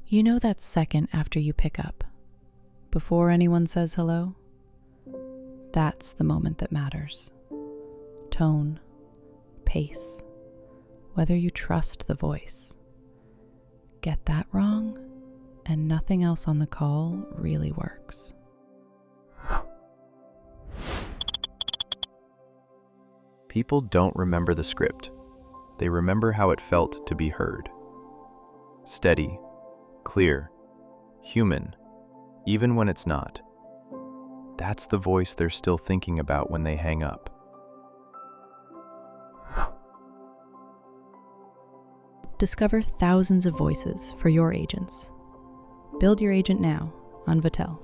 You know that second after you pick up, before anyone says hello? That's the moment that matters. Tone, pace, whether you trust the voice. Get that wrong, and nothing else on the call really works. People don't remember the script. They remember how it felt to be heard. Steady, clear, human, even when it's not. That's the voice they're still thinking about when they hang up. Discover thousands of voices for your agents. Build your agent now on Vatel.